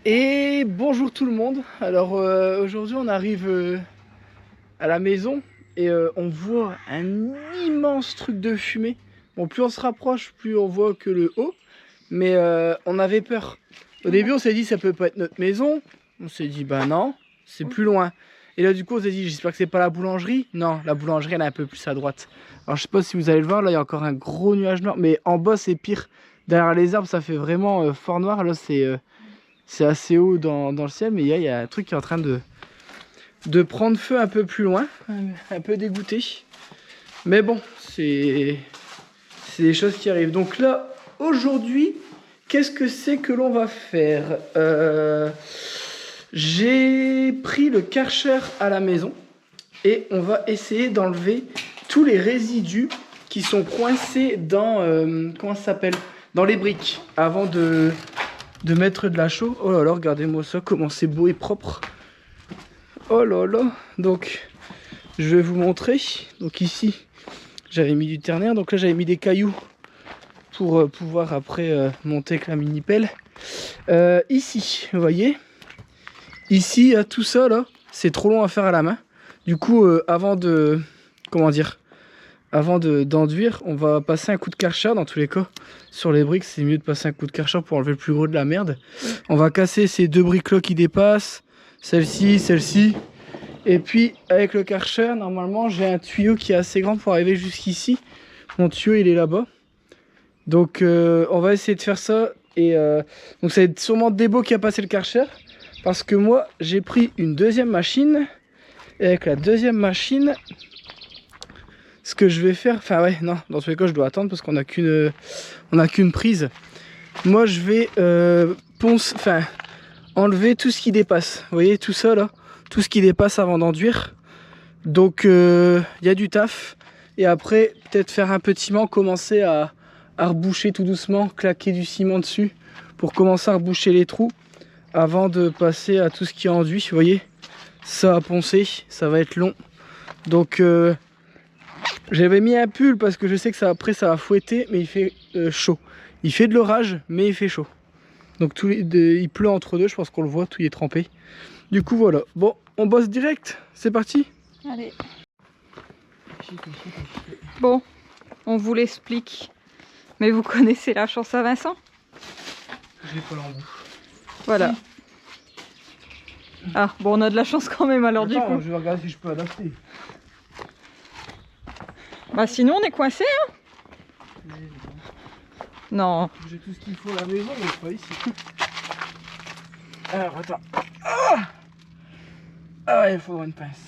Et bonjour tout le monde. Alors aujourd'hui on arrive à la maison et on voit un immense truc de fumée. Bon, plus on se rapproche, plus on voit que le haut. Mais on avait peur. Au début on s'est dit ça peut pas être notre maison. On s'est dit bah non, c'est plus loin. Et là du coup on s'est dit j'espère que c'est pas la boulangerie. Non, la boulangerie elle est un peu plus à droite. Alors je sais pas si vous allez le voir, là il y a encore un gros nuage noir. Mais en bas c'est pire. Derrière les arbres ça fait vraiment fort noir. Là c'est assez haut dans le ciel, mais il y a un truc qui est en train de prendre feu un peu plus loin. Un peu dégoûté. Mais bon, c'est des choses qui arrivent. Donc là, aujourd'hui, qu'est-ce que c'est que l'on va faire? J'ai pris le Karcher à la maison et on va essayer d'enlever tous les résidus qui sont coincés dans, comment ça s'appelle? Dans les briques avant de mettre de la chaux. Oh là là, regardez-moi ça, comment c'est beau et propre. Oh là là. Donc je vais vous montrer. Donc ici j'avais mis du ternaire, donc là j'avais mis des cailloux pour pouvoir après monter avec la mini pelle. Ici vous voyez, ici tout ça là c'est trop long à faire à la main. Du coup avant de, comment dire, avant d'enduire, on va passer un coup de Karcher. Dans tous les cas, sur les briques, c'est mieux de passer un coup de Karcher pour enlever le plus gros de la merde. On va casser ces deux briques-là qui dépassent, celle-ci, celle-ci. Et puis, avec le Karcher, normalement, j'ai un tuyau qui est assez grand pour arriver jusqu'ici. Mon tuyau, il est là-bas. Donc, on va essayer de faire ça. Et donc, ça va être sûrement Débo qui a passé le Karcher. Parce que moi, j'ai pris une deuxième machine. Et avec la deuxième machine... Ce que je vais faire, enfin ouais, non, dans tous les cas je dois attendre parce qu'on n'a qu'une prise. Moi je vais enlever tout ce qui dépasse. Vous voyez tout ça là, tout ce qui dépasse avant d'enduire. Donc il y a du taf. Et après peut-être faire un petit ciment, commencer à reboucher tout doucement, claquer du ciment dessus pour commencer à reboucher les trous avant de passer à tout ce qui est enduit. Vous voyez, ça va poncer, ça va être long. Donc j'avais mis un pull parce que je sais que ça, après ça va fouetter, mais il fait chaud. Il fait de l'orage, mais il fait chaud. Donc il pleut entre deux, je pense qu'on le voit, tout y est trempé. Du coup voilà, bon, on bosse direct, c'est parti. Allez. Bon, on vous l'explique. Mais vous connaissez la chance à Vincent? J'ai pas l'embout. Voilà. Ah, bon, on a de la chance quand même alors. Attends, du coup. Je vais regarder si je peux adapter. Bah sinon on est coincé hein. Non. J'ai tout ce qu'il faut à la maison mais pas ici. Alors attends. Ah ouais, il faut une pince.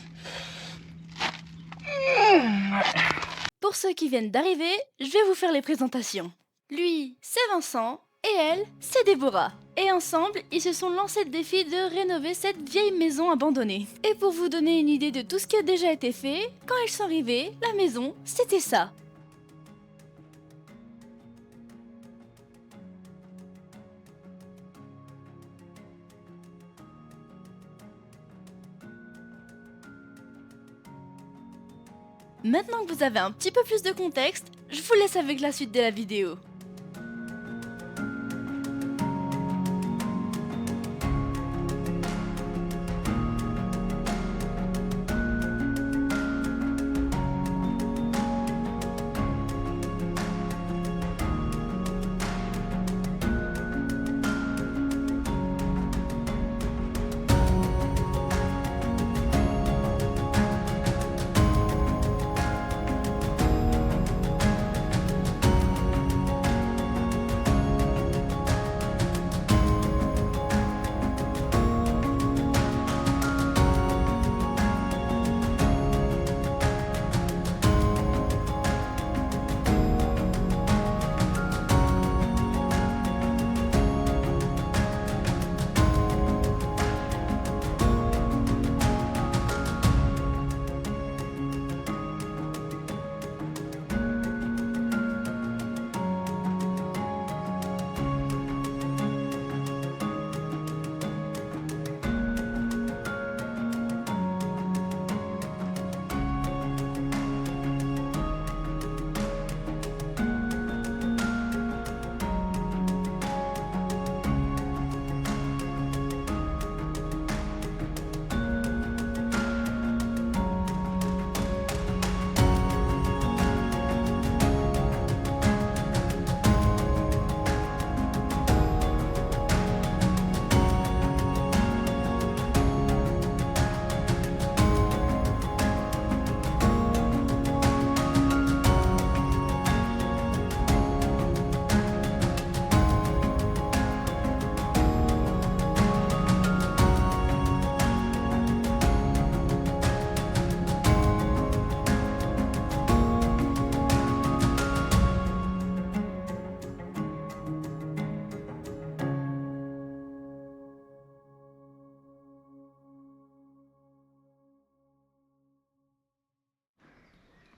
Pour ceux qui viennent d'arriver, je vais vous faire les présentations. Lui, c'est Vincent et elle, c'est Déborah. Et ensemble, ils se sont lancés le défi de rénover cette vieille maison abandonnée. Et pour vous donner une idée de tout ce qui a déjà été fait, quand ils sont arrivés, la maison, c'était ça. Maintenant que vous avez un petit peu plus de contexte, je vous laisse avec la suite de la vidéo.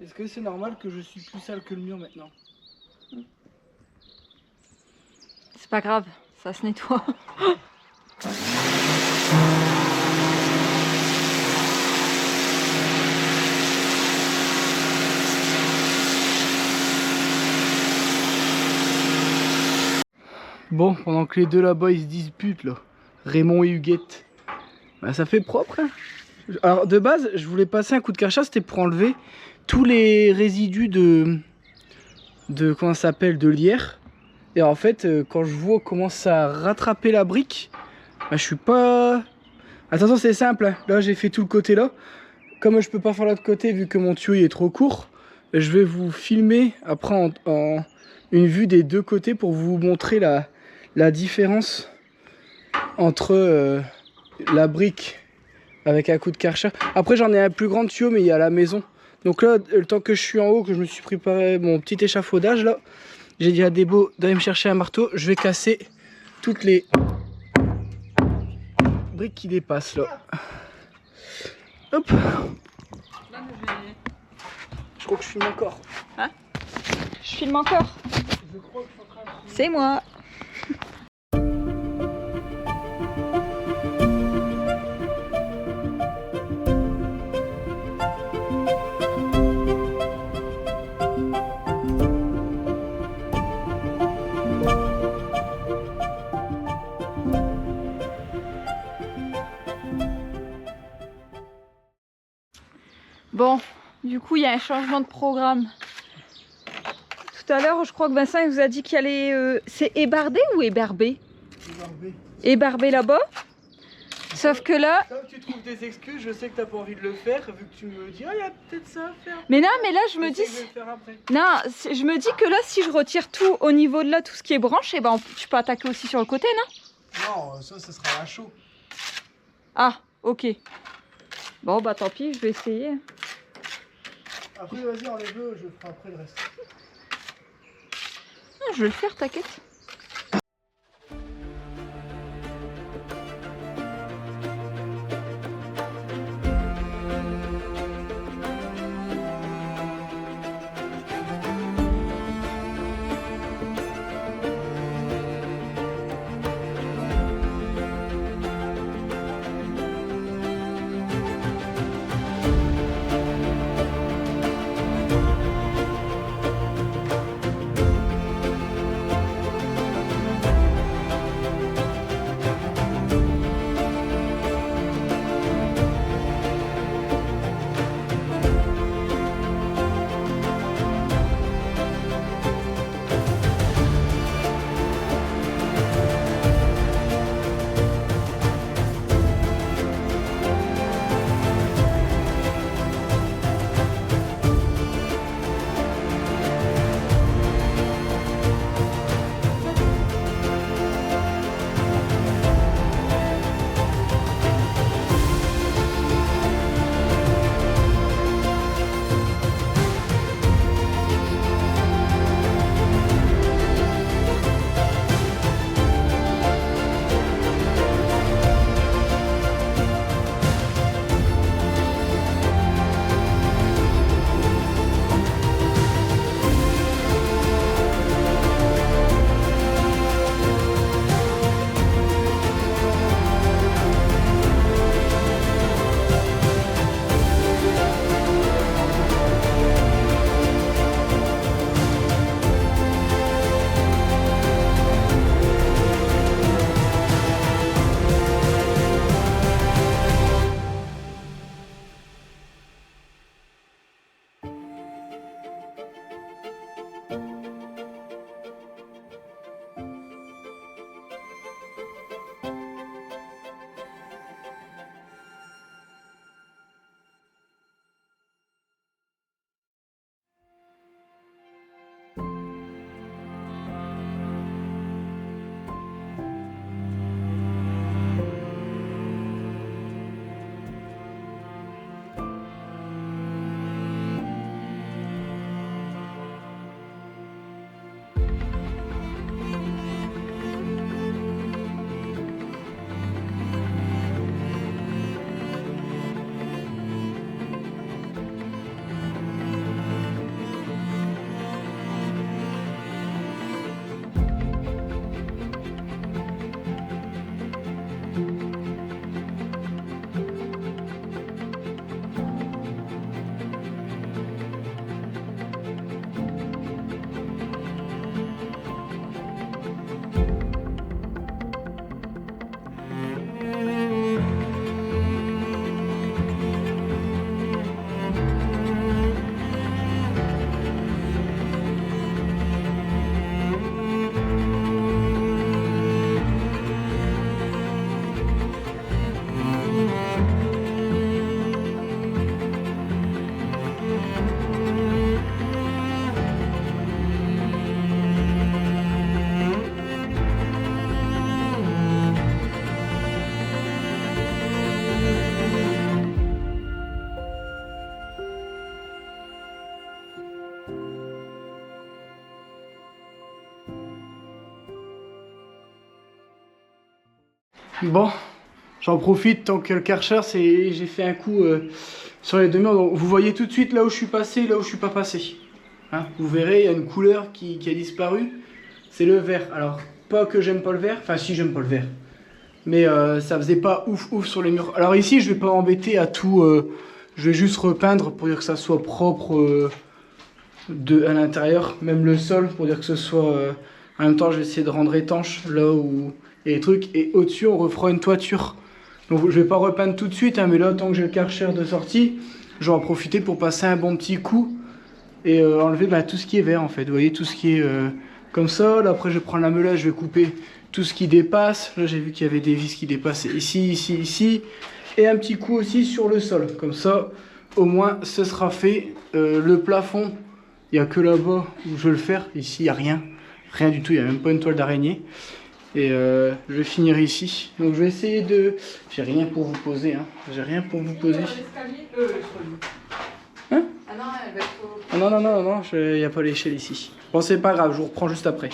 Est-ce que c'est normal que je suis plus sale que le mur maintenant? C'est pas grave, ça se nettoie. Bon, pendant que les deux là-bas ils se disputent là, Raymond et Huguette, bah, ça fait propre. Hein. Alors de base, je voulais passer un coup de Karcher, c'était pour enlever tous les résidus de comment ça s'appelle, de lierre. Et en fait, quand je vois comment ça a rattrapé la brique, bah, je suis pas. Attention, c'est simple. Hein. Là, j'ai fait tout le côté là. Comme je peux pas faire l'autre côté vu que mon tuyau il est trop court, je vais vous filmer après en une vue des deux côtés pour vous montrer la différence entre la brique avec un coup de Karcher. Après j'en ai un plus grand tuyau mais il y a la maison. Donc là, le temps que je suis en haut, que je me suis préparé mon petit échafaudage là, j'ai dit à Débo d'aller me chercher un marteau. Je vais casser toutes les briques qui dépassent là. Hop. Je crois que je filme encore. Hein? Je filme encore. Je crois que je suis en train de filmer. C'est moi. Bon, du coup, il y a un changement de programme. Tout à l'heure, je crois que Vincent il vous a dit qu'il allait... c'est ébardé ou ébarbé? Ébarbé. Ébarbé là-bas. Sauf que là... Comme tu trouves des excuses, je sais que t'as pas envie de le faire, vu que tu me dis, ah, il y a peut-être ça à faire. Mais non, mais là, je me dis... Je vais le faire après. Non, je me dis que là, si je retire tout au niveau de là, tout ce qui est branche, et ben, tu peux attaquer aussi sur le côté, non? Non, ça sera à chaud. Ah, ok. Bon, bah tant pis, je vais essayer. Après, vas-y, enlève-le, je ferai après le reste. Non, je vais le faire, t'inquiète. Bon, j'en profite tant que le Karcher, j'ai fait un coup sur les deux murs. Donc, vous voyez tout de suite là où je suis passé et là où je suis pas passé. Hein, vous verrez, il y a une couleur qui a disparu. C'est le vert. Alors, pas que j'aime pas le vert. Enfin, si, j'aime pas le vert. Mais ça faisait pas ouf sur les murs. Alors ici, je vais pas m'embêter à tout... je vais juste repeindre pour dire que ça soit propre à l'intérieur. Même le sol, pour dire que ce soit... en même temps, je vais essayer de rendre étanche là où il y a les trucs. Et au-dessus, on refera une toiture. Donc je vais pas repeindre tout de suite, hein, mais là, tant que j'ai le Karcher de sortie, je vais en profiter pour passer un bon petit coup. Et enlever tout ce qui est vert en fait. Vous voyez, tout ce qui est comme ça. Là, après, je vais prendre la meulage, je vais couper tout ce qui dépasse. Là, j'ai vu qu'il y avait des vis qui dépassaient ici, ici, ici. Et un petit coup aussi sur le sol. Comme ça, au moins, ce sera fait. Le plafond, il n'y a que là-bas où je vais le faire. Ici, il n'y a rien. Rien du tout. Il n'y a même pas une toile d'araignée. Et je vais finir ici. Donc, je vais essayer de... J'ai rien pour vous poser. Hein. J'ai rien pour vous poser. Hein? Ah non, elle va être au... Non, il n'y a pas l'échelle ici. Bon, c'est pas grave, je vous reprends juste après.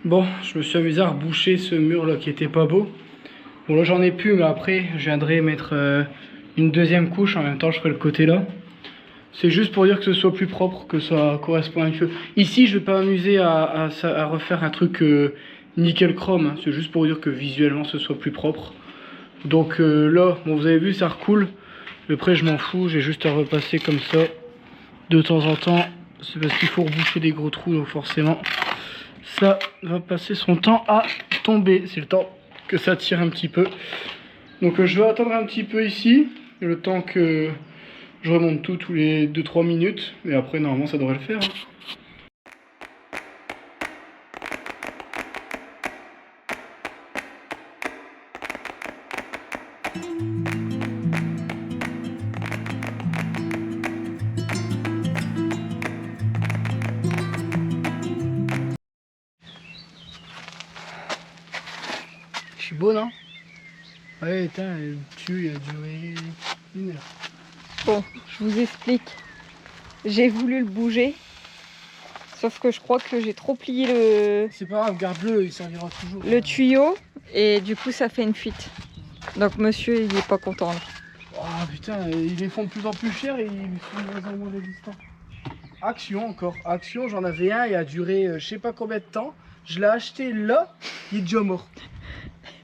Bon, je me suis amusé à reboucher ce mur là qui était pas beau. Bon là j'en ai plus, mais après je viendrai mettre une deuxième couche. En même temps je ferai le côté là. C'est juste pour dire que ce soit plus propre, que ça correspond un peu. Ici je vais pas m'amuser à refaire un truc nickel chrome. C'est juste pour dire que visuellement ce soit plus propre. Donc là, bon, vous avez vu, ça recoule. Mais après je m'en fous, j'ai juste à repasser comme ça de temps en temps. C'est parce qu'il faut reboucher des gros trous, donc forcément ça va passer son temps à tomber. C'est le temps que ça tire un petit peu. Donc je vais attendre un petit peu ici, le temps que je remonte tout tous les 2-3 minutes. Et après normalement ça devrait le faire. Je suis beau, non? Ouais, putain, le tuyau il a duré 1 heure. Bon, je vous explique. J'ai voulu le bouger. Sauf que je crois que j'ai trop plié C'est pas grave, garde-le, il servira toujours. le tuyau. Et du coup, ça fait une fuite. Donc monsieur, il est pas content là. Oh putain, ils les font de plus en plus cher et ils sont de moins en moins résistants. Action encore. Action, j'en avais un, il a duré je sais pas combien de temps. Je l'ai acheté là, il est déjà mort.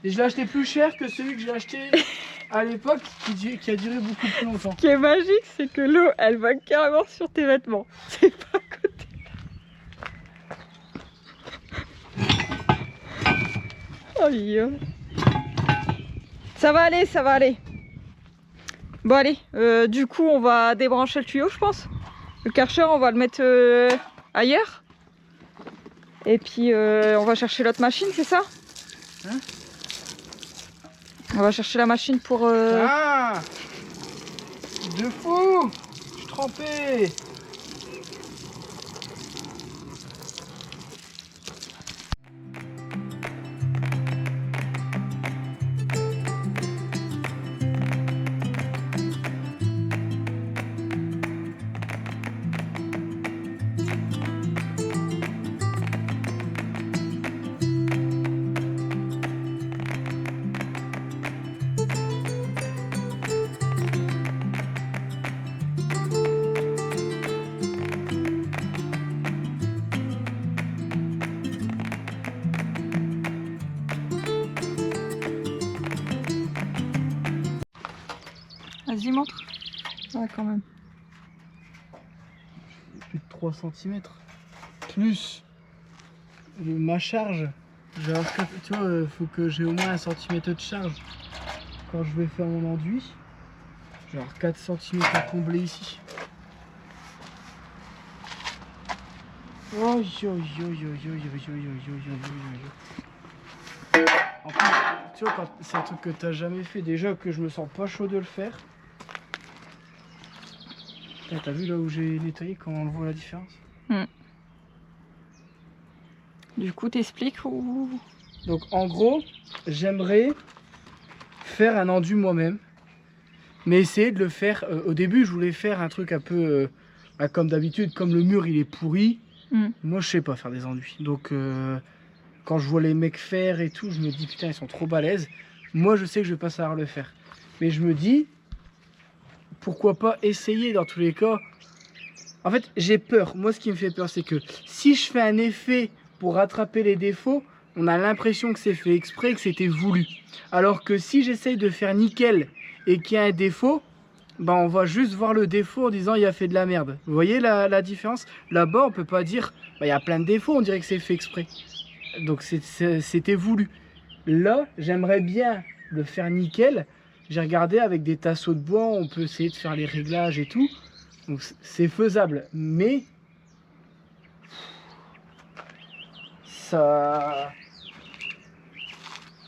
Et je l'ai acheté plus cher que celui que j'ai acheté à l'époque qui a duré beaucoup plus longtemps. Ce qui est magique, c'est que l'eau, elle va carrément sur tes vêtements. C'est pas à côté. Aïe. Ça va aller, ça va aller. Bon allez, du coup on va débrancher le tuyau je pense. Le Karcher on va le mettre ailleurs. Et puis on va chercher l'autre machine, c'est ça? Hein? On va chercher la machine pour... Ah! De fou! Je suis trempé! Vas-y montre. Ouais quand même. Plus de 3 cm. Plus ma charge. Genre, tu vois, faut que j'ai au moins 1 cm de charge quand je vais faire mon enduit. Genre 4 cm à combler ici. En plus, tu vois, quand c'est un truc que t'as jamais fait, déjà que je me sens pas chaud de le faire. T'as vu là où j'ai nettoyé, comment on voit la différence? Du coup t'expliques ou... Donc en gros, j'aimerais faire un enduit moi-même. Mais essayer de le faire, au début je voulais faire un truc un peu comme d'habitude, comme le mur il est pourri. Moi je sais pas faire des enduits. Donc quand je vois les mecs faire et tout, je me dis putain ils sont trop balèzes. Moi je sais que je vais pas savoir le faire. Mais je me dis, pourquoi pas essayer dans tous les cas. En fait j'ai peur, moi ce qui me fait peur c'est que si je fais un effet pour rattraper les défauts, on a l'impression que c'est fait exprès, que c'était voulu. Alors que si j'essaye de faire nickel et qu'il y a un défaut, bah on va juste voir le défaut en disant il a fait de la merde. Vous voyez la différence? Là-bas on peut pas dire bah, il y a plein de défauts, on dirait que c'est fait exprès. Donc c'était voulu. Là j'aimerais bien le faire nickel. J'ai regardé avec des tasseaux de bois, on peut essayer de faire les réglages et tout. Donc c'est faisable. Mais ça...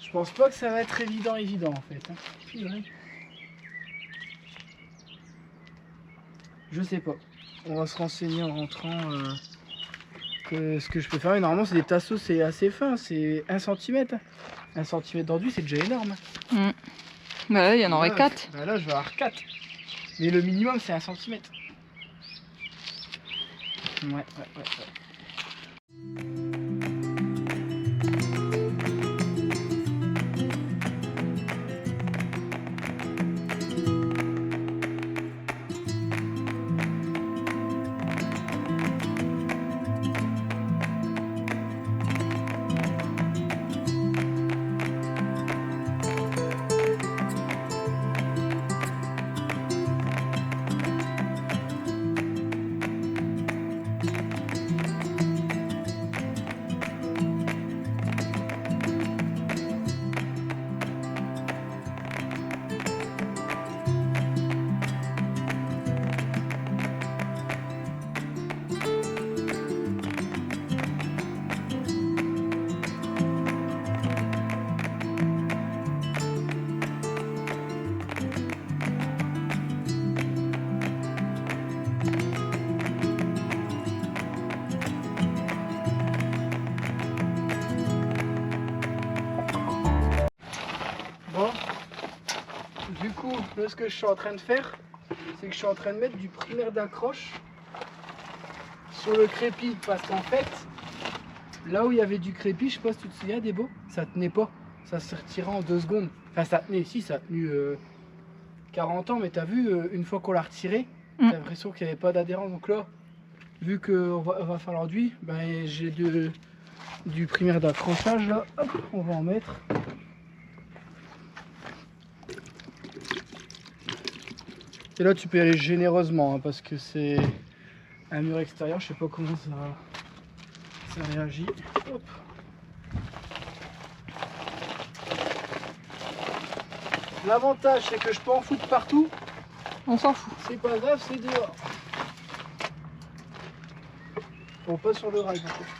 Je pense pas que ça va être évident en fait. Hein. Je sais pas. On va se renseigner en rentrant ce que je peux faire. Et normalement c'est des tasseaux, c'est assez fin, c'est 1 cm. 1 cm d'enduit c'est déjà énorme. Bah là il y en aurait 4. Bah là je vais avoir 4. Mais le minimum c'est 1 cm. Ouais. Bon, du coup, là, ce que je suis en train de faire, c'est que je suis en train de mettre du primaire d'accroche sur le crépi. Parce qu'en fait, là où il y avait du crépi, je sais pas si tu te souviens, Débo, ça tenait pas. Ça se retirait en 2 secondes. Enfin, ça tenait, si, ça a tenu 40 ans, mais t'as vu, une fois qu'on l'a retiré, t'as l'impression qu'il n'y avait pas d'adhérence. Donc là, vu qu'on va faire l'enduit, ben, j'ai du primaire d'accrochage là. Hop, on va en mettre. Et là tu peux y aller généreusement hein, parce que c'est un mur extérieur, je sais pas comment ça réagit. Hop. L'avantage, c'est que je peux en foutre partout. On s'en fout. C'est pas grave, c'est dehors. Bon, pas sur le rail, par contre.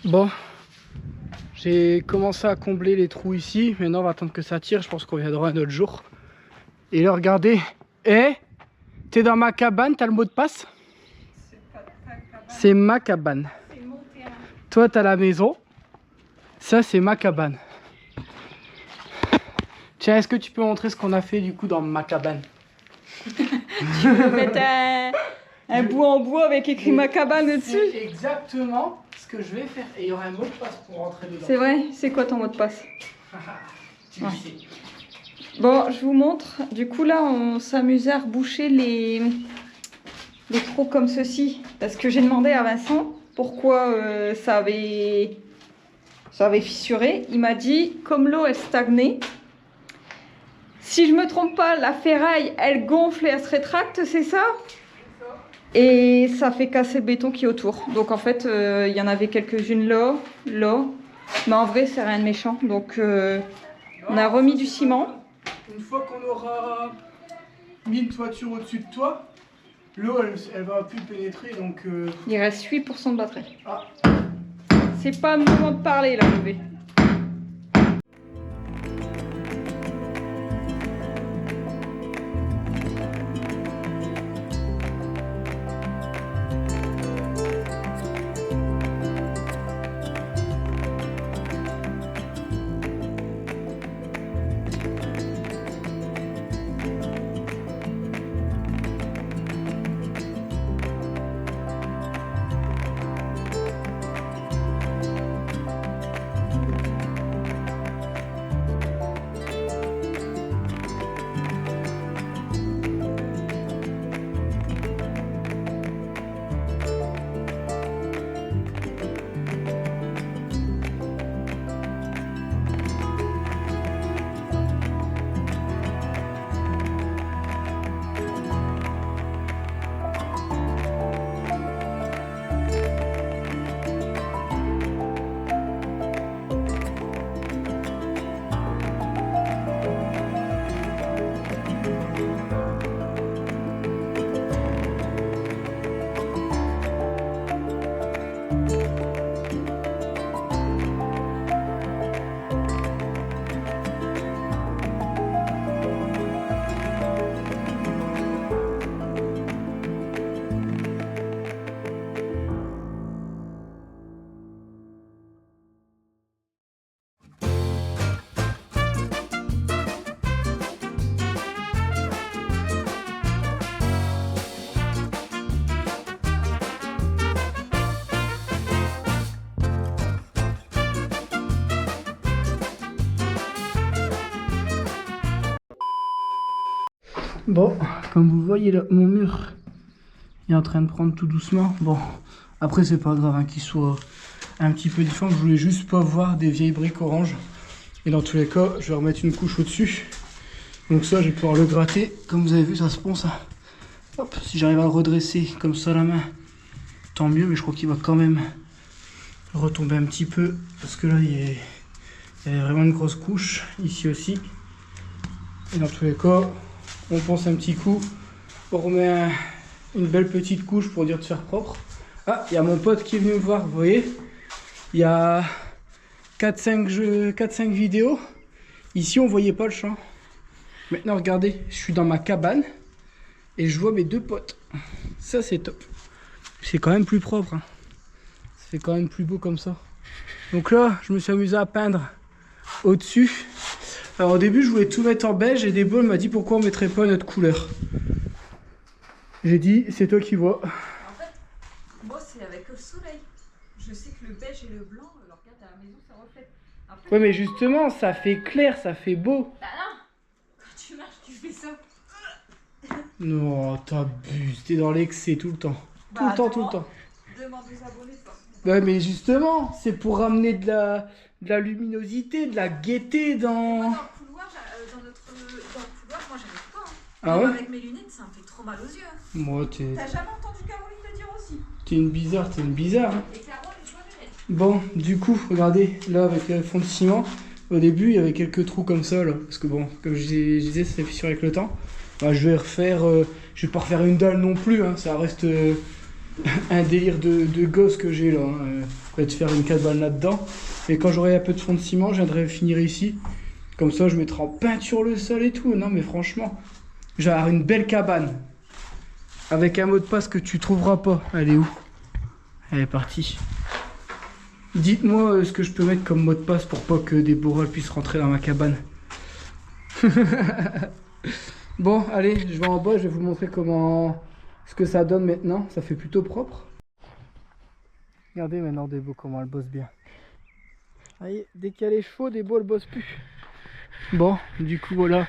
Bon, j'ai commencé à combler les trous ici. Maintenant, on va attendre que ça tire. Je pense qu'on viendra un autre jour. Et là, regardez. Eh, t'es dans ma cabane, t'as le mot de passe? C'est ma cabane. Toi, t'as la maison. Ça, c'est ma cabane. Tiens, est-ce que tu peux montrer ce qu'on a fait du coup dans ma cabane? Tu peux mettre un bout en bois avec écrit ma cabane dessus? C'est exactement ce que je vais faire. Et il y aura un mot de passe pour rentrer dedans. C'est vrai? C'est quoi ton mot de passe? Tu le sais. Bon, je vous montre. Du coup, là, on s'amusait à reboucher les trous comme ceci. Parce que j'ai demandé à Vincent pourquoi ça avait fissuré. Il m'a dit, comme l'eau, elle stagnait. Si je me trompe pas, la ferraille, elle gonfle et elle se rétracte, c'est ça? Et ça fait casser le béton qui est autour. Donc en fait, il y en avait quelques-unes là. Mais en vrai, c'est rien de méchant. Donc on a remis du ciment. Une fois qu'on aura mis une toiture au-dessus de toi, l'eau, elle va plus pénétrer. Donc il reste 8% de batterie. Ah. C'est pas le moment de parler là, bébé. Bon, comme vous voyez là, mon mur est en train de prendre tout doucement. Bon, après c'est pas grave hein, qu'il soit un petit peu différent. Je voulais juste pas voir des vieilles briques oranges. Et dans tous les cas, je vais remettre une couche au-dessus. Donc ça, je vais pouvoir le gratter. Comme vous avez vu, ça se pond ça. Hop, si j'arrive à le redresser comme ça à la main, tant mieux. Mais je crois qu'il va quand même retomber un petit peu. Parce que là, il y a vraiment une grosse couche. Ici aussi. Et dans tous les cas, on pense un petit coup. On remet une belle petite couche pour dire de faire propre. Ah, il y a mon pote qui est venu me voir, vous voyez. Il y a 4-5 vidéos. Ici, on voyait pas le champ. Maintenant, regardez, je suis dans ma cabane et je vois mes 2 potes. Ça, c'est top. C'est quand même plus propre, hein. Ça fait quand même plus beau comme ça. Donc là, je me suis amusé à peindre au-dessus. Alors au début, je voulais tout mettre en beige et Debo m'a dit pourquoi on mettrait pas notre couleur. J'ai dit, c'est toi qui vois. En fait, moi, c'est avec le soleil. Je sais que le beige et le blanc, regarde à la maison, ça reflète. Après, Ouais, mais justement, ça fait clair, ça fait beau. bah non, quand tu marches, tu fais ça. Non, t'abuses, t'es dans l'excès tout le temps. Tout le temps, tout le temps. Demande aux abonnés de faire. Ouais, mais justement, c'est pour ramener de la luminosité, de la gaieté dans... Dans le couloir, dans le couloir, moi j'arrive pas. Hein. Ah Même ouais? avec mes lunettes, ça me fait trop mal aux yeux. Moi, t'es T'as jamais entendu Caroline te dire aussi? une bizarre, t'es une bizarre. Hein. Et Caroline, je vois mes lunettes. Bon, du coup, regardez, là, avec le fond de ciment, au début, il y avait quelques trous comme ça, là. Parce que bon, comme je disais, ça s'est fissure avec le temps. Bah, je vais refaire... je vais pas refaire une dalle non plus, hein. Ça reste un délire de gosse que j'ai, là. Hein. Peut-être faire une cabane là-dedans. Et quand j'aurai un peu de fond de ciment, je viendrai finir ici. Comme ça, je mettrai en peinture le sol et tout. Non, mais franchement, j'ai avoir une belle cabane. Avec un mot de passe que tu trouveras pas. Elle est où? Elle est partie. Dites-moi ce que je peux mettre comme mot de passe pour pas que Déborah puisse rentrer dans ma cabane. Bon, allez, je vais en bas, je vais vous montrer ce que ça donne maintenant. Ça fait plutôt propre. Regardez maintenant Débo comment elle bosse bien. Allez, dès qu'il y a les chevaux, Débo elle bosse plus. Bon, du coup voilà,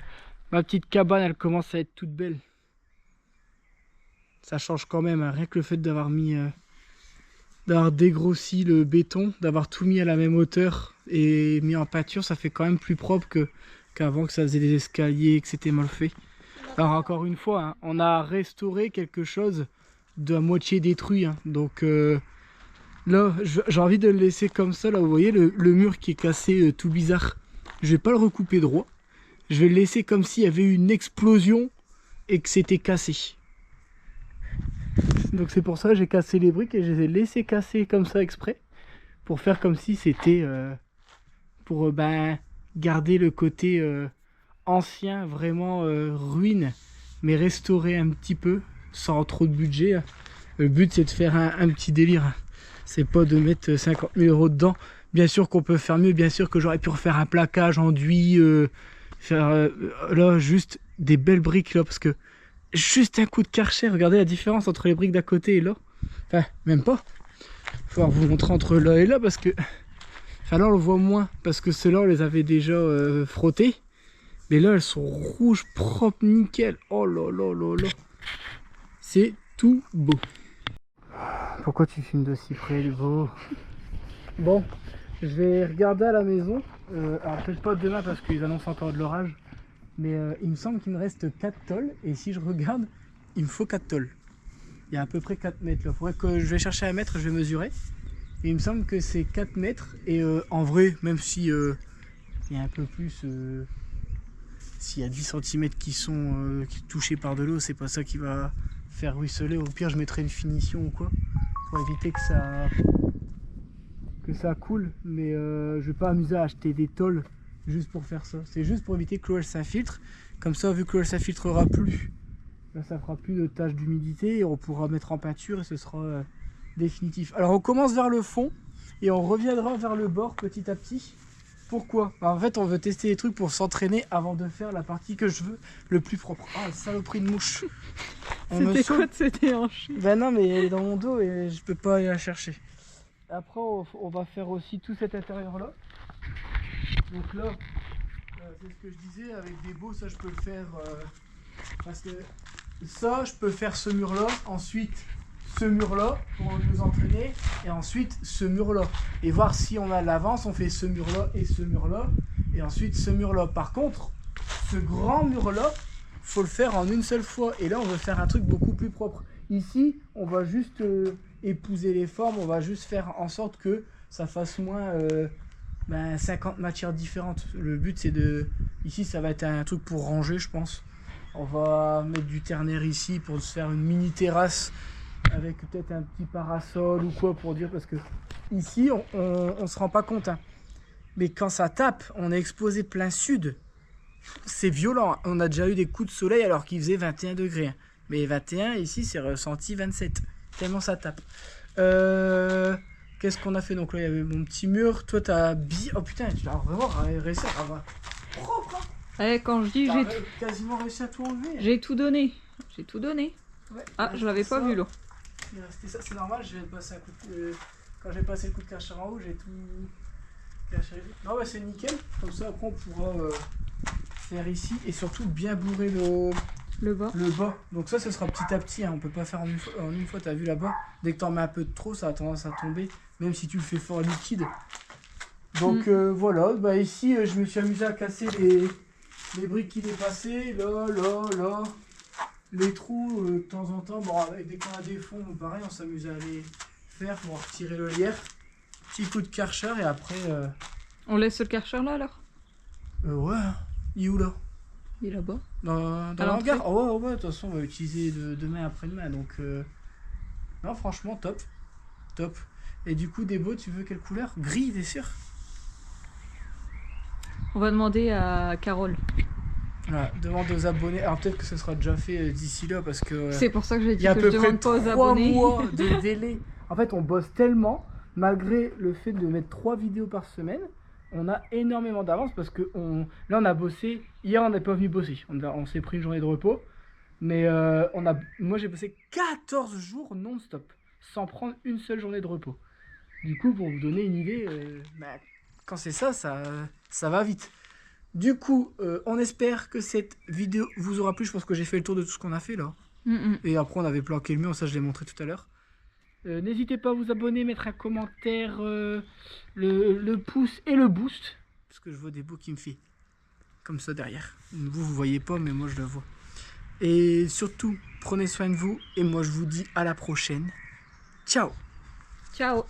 ma petite cabane elle commence à être toute belle. Ça change quand même, hein. Rien que le fait d'avoir d'avoir dégrossi le béton, d'avoir tout mis à la même hauteur et mis en peinture, ça fait quand même plus propre qu'avant, que ça faisait des escaliers, que c'était mal fait. Alors encore une fois, hein, on a restauré quelque chose de à moitié détruit, hein. Donc là, j'ai envie de le laisser comme ça. Là, vous voyez le mur qui est cassé tout bizarre. Je vais pas le recouper droit. Je vais le laisser comme s'il y avait eu une explosion et que c'était cassé. Donc c'est pour ça que j'ai cassé les briques et je les ai laissées casser comme ça exprès. Pour faire comme si c'était... pour garder le côté ancien, vraiment ruine. Mais restaurer un petit peu, sans trop de budget. Le but c'est de faire un petit délire. C'est pas de mettre 50 000 € dedans. Bien sûr qu'on peut faire mieux, bien sûr que j'aurais pu refaire un plaquage, enduit, faire là juste des belles briques là, parce que juste un coup de Karcher, regardez la différence entre les briques d'à côté et là. Enfin, même pas. Il faut vous montrer entre là et là parce que... Enfin là on le voit moins, parce que ceux-là on les avait déjà frottés. Mais là elles sont rouges, propres, nickel. Oh là là là là. C'est tout beau. Pourquoi tu filmes de si près, Hugo? Bon, je vais regarder à la maison. Alors peut-être pas demain parce qu'ils annoncent encore de l'orage. Mais il me semble qu'il me reste 4 tôles. Et si je regarde, il me faut 4 tôles. Il y a à peu près 4 mètres là. Faudrait que je vais chercher un mètre, je vais mesurer. Et il me semble que c'est 4 mètres. Et en vrai, même si il y a un peu plus... s'il y a 10 cm qui sont touchés par de l'eau, c'est pas ça qui va faire ruisseler. Au pire, je mettrai une finition ou quoi. Pour éviter que ça coule. Mais je vais pas m'amuser à acheter des tôles juste pour faire ça. C'est juste pour éviter que l'eau elle s'infiltre. Comme ça, vu que l'eau elle s'infiltrera plus, là, ça fera plus de taches d'humidité et on pourra mettre en peinture et ce sera définitif. Alors on commence vers le fond et on reviendra vers le bord petit à petit. Pourquoi? En fait, on veut tester des trucs pour s'entraîner avant de faire la partie que je veux le plus propre. Ah, saloperie de mouche. C'était quoi de cette hanche? Ben non, mais elle est dans mon dos et je peux pas aller la chercher. Après, on va faire aussi tout cet intérieur-là. Donc là, c'est ce que je disais, avec des beaux, ça je peux le faire. Parce que ça, je peux faire ce mur-là, ensuite ce mur-là pour nous entraîner, et ensuite ce mur-là. Et voir si on a l'avance, on fait ce mur-là, et ensuite ce mur-là. Par contre, ce grand mur-là, faut le faire en une seule fois. Et là, on veut faire un truc beaucoup plus propre. Ici, on va juste épouser les formes, on va juste faire en sorte que ça fasse moins 50 matières différentes. Le but, c'est de... Ici, ça va être un truc pour ranger, je pense. On va mettre du ternaire ici pour se faire une mini terrasse avec peut-être un petit parasol ou quoi pour dire, parce que ici on se rend pas compte, hein. Mais quand ça tape, on est exposé plein sud. C'est violent. On a déjà eu des coups de soleil alors qu'il faisait 21 degrés. Hein. Mais 21, ici, c'est ressenti 27. Tellement ça tape. Qu'est-ce qu'on a fait? Donc là, il y avait mon petit mur. Toi, t'as bien... Oh putain, tu vas vraiment réussi à avoir propre. Hein. Eh, quand je dis T'as j'ai quasiment réussi à tout enlever. j'ai tout donné. J'ai tout donné. Ouais, Ah, je l'avais pas vu, l'eau. Il restait ça, c'est normal, je viens de passer un coup de... Quand j'ai passé le coup de Karcher en haut, j'ai tout caché. Non, bah c'est nickel, comme ça après on pourra faire ici et surtout bien bourrer Le bas. le bas. Donc ça, ce sera petit à petit, hein. On peut pas faire en une fois, t'as vu là-bas. Dès que t'en mets un peu de trop, ça a tendance à tomber, même si tu le fais fort liquide. Donc voilà, bah ici je me suis amusé à casser les briques qui dépassaient, là. Les trous, de temps en temps, bon, dès qu'on a des fonds, pareil, on s'amuse à les faire pour retirer le lierre. Petit coup de Karcher et après... On laisse le Karcher là alors? Ouais, il est où là? Il est là-bas. Dans le hangar? Oh, ouais, de toute façon, on va l'utiliser demain après-demain, donc... Non, franchement, top. Top. Et du coup, Débo, tu veux quelle couleur? Gris, t'es sûr? On va demander à Carole. Voilà, demande aux abonnés. Alors peut-être que ce sera déjà fait d'ici là parce que... C'est pour ça que j'ai Il dit y a à que peu je près demande pas aux 3 abonnés. mois de délai. En fait, on bosse tellement, malgré le fait de mettre 3 vidéos par semaine, on a énormément d'avance parce que là, on a bossé. Hier, on n'est pas venu bosser. On s'est pris une journée de repos. Mais moi, j'ai bossé 14 jours non-stop, sans prendre une seule journée de repos. Du coup, pour vous donner une idée, quand c'est ça va vite. Du coup, on espère que cette vidéo vous aura plu. Je pense que j'ai fait le tour de tout ce qu'on a fait là. Et après, on avait planqué le mur, ça je l'ai montré tout à l'heure. N'hésitez pas à vous abonner, mettre un commentaire, le pouce et le boost. Parce que je vois des beaux qui me fait comme ça derrière. Vous voyez pas, mais moi je le vois. Et surtout, prenez soin de vous. Et moi je vous dis à la prochaine. Ciao! Ciao!